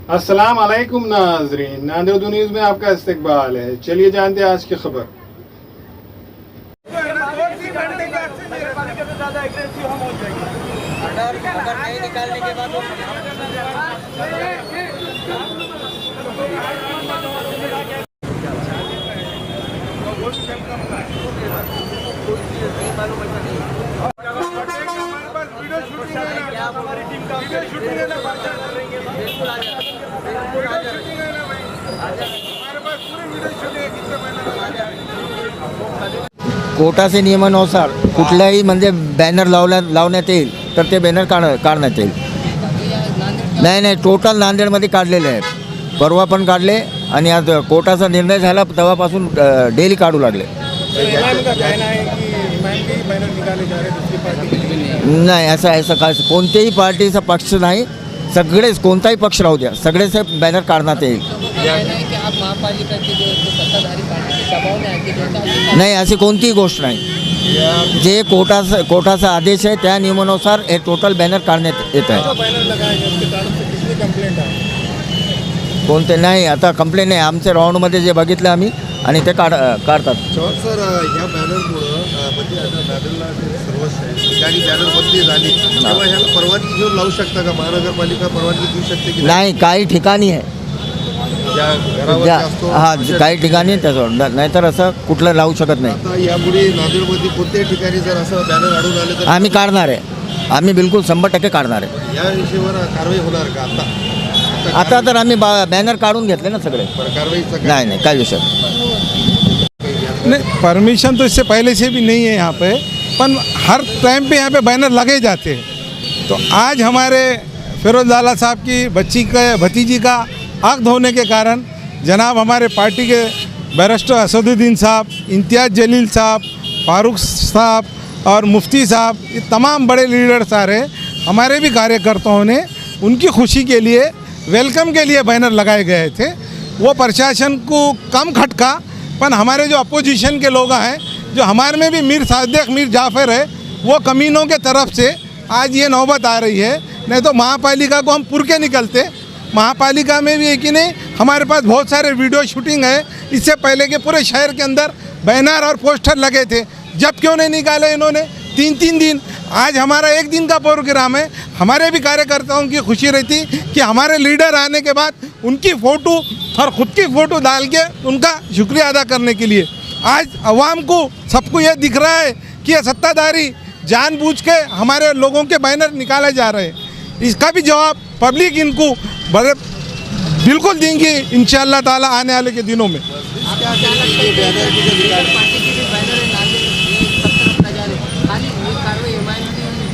अस्सलाम वालेकुम नाज़रीन, नांदेड़ न्यूज़ में आपका इस्तकबाल है। चलिए जानते हैं आज की खबर। कोटाचे नियमानुसार कुठल्याही म्हणजे बॅनर लावण्यात येईल तर ते बॅनर काढण्यात येईल. नाही टोटल नांदेडमध्ये काढलेले आहेत. परवा पण काढले आणि आज कोर्टाचा निर्णय झाला तेव्हापासून डेली काढू लागले. नाही असं काय कोणत्याही पार्टीचा पक्ष नाही, सगळेच कोणताही पक्ष राहू द्या सगळेच बॅनर काढण्यात येईल. नाही अशी कोणतीही गोष्ट नाही. जे कोर्टाचा आदेश आहे त्या नियमानुसार हे टोटल बॅनर काढण्यात येत आहे. कोणते नाही आता कंप्लेंट नाही. आमच्या राऊंडमध्ये जे बघितलं आम्ही आणि ते काढतात. सर ह्या बॅनरमुळं म्हणजे आता नांदेडला सर्व ठिकाणी बॅनर बंदी झाली तेव्हा ह्याला परवानगी घेऊन लावू शकता का? महानगरपालिका परवानगी देऊ शकते की नाही? काही ठिकाणी आहे हां, काही ठिकाणी त्याच्यावर नाहीतर असं कुठलं लावू शकत नाही. आता यापुढे नांदेडमध्ये कोणत्याही ठिकाणी जर असं बॅनर आढळून आले तर आम्ही काढणार आहे. आम्ही बिलकुल 100% काढणार आहे. या विषयावर कारवाई होणार का? आता तर आम्ही बॅनर काढून घेतले ना सगळे. कारवाईचा नाही काय विषय नहीं, परमिशन तो इससे पहले से भी नहीं है यहाँ पे, पर हर टाइम पे यहाँ पे बैनर लगे जाते हैं. तो आज हमारे फिरोज लाला साहब की भतीजी का आंख होने के कारण जनाब हमारे पार्टी के बैरिस्टर असदुद्दीन साहब, इम्तियाज़ जलील साहब, फारूक साहब और मुफ्ती साहब, ये तमाम बड़े लीडर्स आ रहे. हमारे भी कार्यकर्ताओं ने उनकी खुशी के लिए वेलकम के लिए बैनर लगाए गए थे. वो प्रशासन को कम खटका, पर हमारे जो अपोजिशन के लोग हैं, जो हमारे में भी मीर सादिक मीर जाफ़र है, वो कमीनों के तरफ से आज ये नौबत आ रही है. नहीं तो महापालिका को हम पुर के निकलते. महापालिका में भी है कि नहीं, हमारे पास बहुत सारे वीडियो शूटिंग है. इससे पहले के पूरे शहर के अंदर बैनर और पोस्टर लगे थे. जब क्यों नहीं निकाले इन्होंने? 3 दिन. आज हमारा 1 दिन का प्रोग्राम है. हमारे भी कार्यकर्ताओं की खुशी रहती कि हमारे लीडर आने के बाद उनकी फ़ोटो और ख़ुद की फ़ोटो डाल के उनका शुक्रिया अदा करने के लिए. आज अवाम को सबको ये दिख रहा है कि ये सत्ताधारी जानबूझ के हमारे लोगों के बैनर निकाले जा रहे हैं. इसका भी जवाब पब्लिक इनको बड़े बिल्कुल देंगे इंशाअल्लाह ताला आने वाले के दिनों में.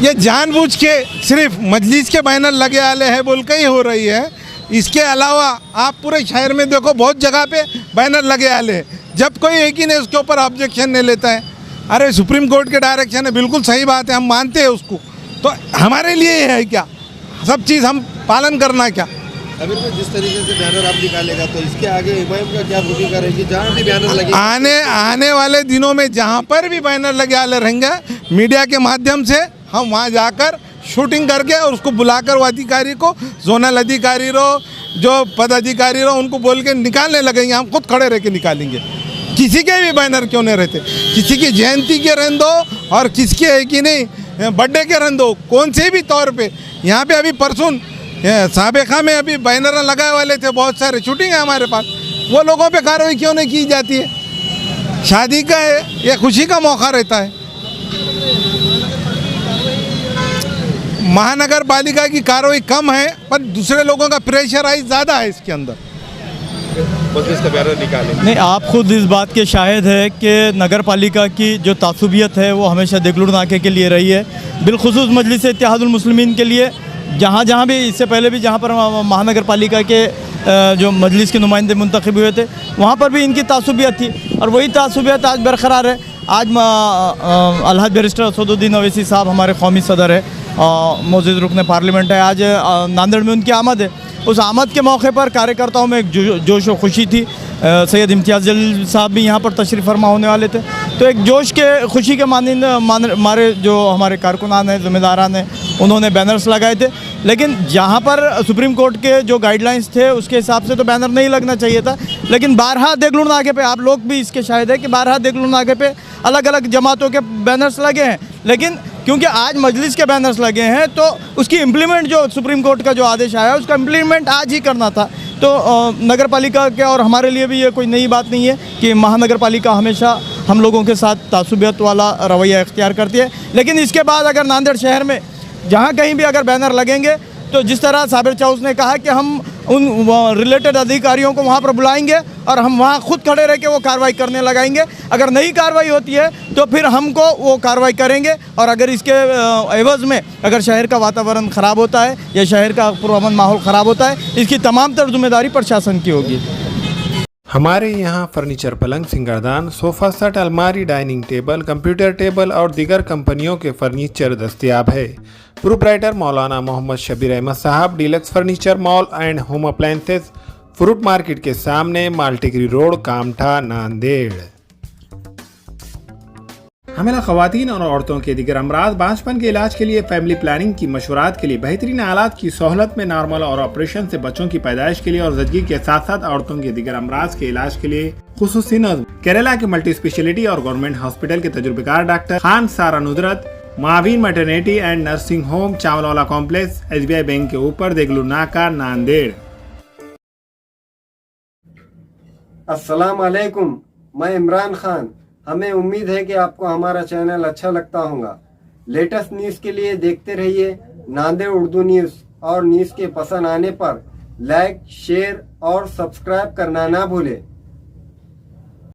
ये जानबूझ के सिर्फ मजलिस के बैनर लगे वाले हैं बोल के ही हो रही है. इसके अलावा आप पूरे शहर में देखो बहुत जगह पे बैनर लगे वाले हैं. जब कोई एक ही नहीं उसके ऊपर ऑब्जेक्शन नहीं लेता है. अरे सुप्रीम कोर्ट के डायरेक्शन है, बिल्कुल सही बात है, हम मानते हैं उसको. तो हमारे लिए है क्या सब चीज़ हम पालन करना क्या? अभी तो जिस तरीके से बैनर आप निकालेगा तो इसके आगे इमाम का क्या भूमिका रहेगी? जहाँ भी बैनर लगे आने वाले दिनों में जहाँ पर भी बैनर लगे वाले रहेंगे, मीडिया के माध्यम से हम वहाँ जाकर शूटिंग करके और उसको बुलाकर वो अधिकारी को, जोनल अधिकारी रहो, जो पदाधिकारी रहो, उनको बोल के निकालने लगेंगे. हम खुद खड़े रह के निकालेंगे. किसी के भी बैनर क्यों नहीं रहते, किसी की जयंती के रहने दो और किसके है कि नहीं बर्थडे के रहने दो, कौन से भी तौर पे. यहाँ पे अभी परसों साबेखा में अभी बैनर लगाए वाले थे, बहुत सारे शूटिंग है हमारे पास. वो लोगों पे कार्रवाई क्यों नहीं की जाती है? शादी का है, ये खुशी का मौका रहता है. महानगर पालिका की कार्रवाई कम है, पर दूसरे लोगों का प्रेशराइज ज़्यादा है इसके अंदर. इसका बैनर निकालें. नहीं, आप खुद इस बात के शाहिद है कि नगर पालिका की जो तासुबियत है वो हमेशा दिगलुड़ नाके के लिए रही है. बिलखुसूस मजलिस इत्तेहादुल मुस्लिमीन के लिए जहाँ भी इससे पहले भी जहाँ पर महानगर पालिका के जो मजलिस के नुमाइंदे मुंतखब हुए थे वहाँ पर भी इनकी तासुबियत थी और वही तासुबियत आज बरकरार है. आज अलहद बैरिस्टर असदुद्दीन अवैसी साहब हमारे कौमी सदर है, मौजूद रुकन पार्लियामेंट है. आज नांदेड़ में उनकी आमद है. उस आमद के मौके पर कार्यकर्ताओं में एक जोश व खुशी थी. सैयद इम्तियाज़ जलील साहब भी यहाँ पर तशरीफ़ फरमा होने वाले थे. तो एक जोश के खुशी के मारे जो हमारे कारकुनान हैं, ज़िम्मेदारान हैं, उन्होंने बैनर्स लगाए थे. लेकिन जहाँ पर सुप्रीम कोर्ट के जो गाइडलाइंस थे उसके हिसाब से तो बैनर नहीं लगना चाहिए था। लेकिन बारहा देगलूर नाके पे, आप लोग भी इसके शाहिद है कि बारहा देगलूर नाके पे अलग अलग जमातों के बैनर्स लगे हैं, लेकिन क्योंकि आज मजलिस के बैनर्स लगे हैं तो उसकी इम्प्लीमेंट, जो सुप्रीम कोर्ट का जो आदेश आया उसका इम्प्लीमेंट आज ही करना था। तो नगर पालिका के और हमारे लिए भी ये कोई नई बात नहीं है कि महानगर पालिका हमेशा हम लोगों के साथ तासुबियत वाला रवैया इख्तियार करती है। लेकिन इसके बाद अगर नांदेड़ शहर में जहाँ कहीं भी अगर बैनर लगेंगे तो जिस तरह साबिर चाउस ने कहा कि हम उन रिलेटेड अधिकारियों को वहाँ पर बुलाएंगे और हम वहाँ खुद खड़े रह के वो कार्रवाई करने लगाएंगे। अगर नहीं कार्रवाई होती है तो फिर हमको वो कार्रवाई करेंगे, और अगर इसके एवज़ में अगर शहर का वातावरण ख़राब होता है या शहर का पुरअमन माहौल ख़राब होता है, इसकी तमाम तर जिम्मेदारी प्रशासन की होगी। हमारे यहाँ फर्नीचर, पलंग, सिंगारदान, सोफ़ा सेट, अलमारी, डाइनिंग टेबल, कंप्यूटर टेबल और दीगर कंपनियों के फर्नीचर दस्तयाब है। प्रोप्राइटर मौलाना मोहम्मद शबीर अहमद साहब, deluxe furniture mall and home appliances, fruit market के सामने, माल्टीगिरी रोड, कामठा, नांदेड़। हमें ख़वातीन और औरतों के दिगर अमराज, बांझपन के इलाज के लिए, फैमिली प्लानिंग की मशवरात के लिए, बेहतरीन आलात की सहूलत में, नॉर्मल और ऑपरेशन से बच्चों की पैदाइश के लिए और ज़चगी के साथ साथ औरतों के दिगर अमराज के इलाज के लिए खुसूसी नज़्म केरला के मल्टी स्पेशलिटी और गवर्नमेंट हॉस्पिटल के तजुर्बेकार डॉक्टर खान सारा नुदरत, मावीन maternity and nursing home, Chawalwala complex, SBI bank के ऊपर, देगलूर नाका, नांदेड़। अस्सलाम वालेकुम, मैं इमरान खान। हमें उम्मीद है कि आपको हमारा चैनल अच्छा लगता होगा। लेटेस्ट न्यूज़ के लिए देखते रहिए नांदेड़ उर्दू न्यूज़, और न्यूज़ के पसंद आने पर लाइक, शेयर और सब्सक्राइब करना ना भूलें।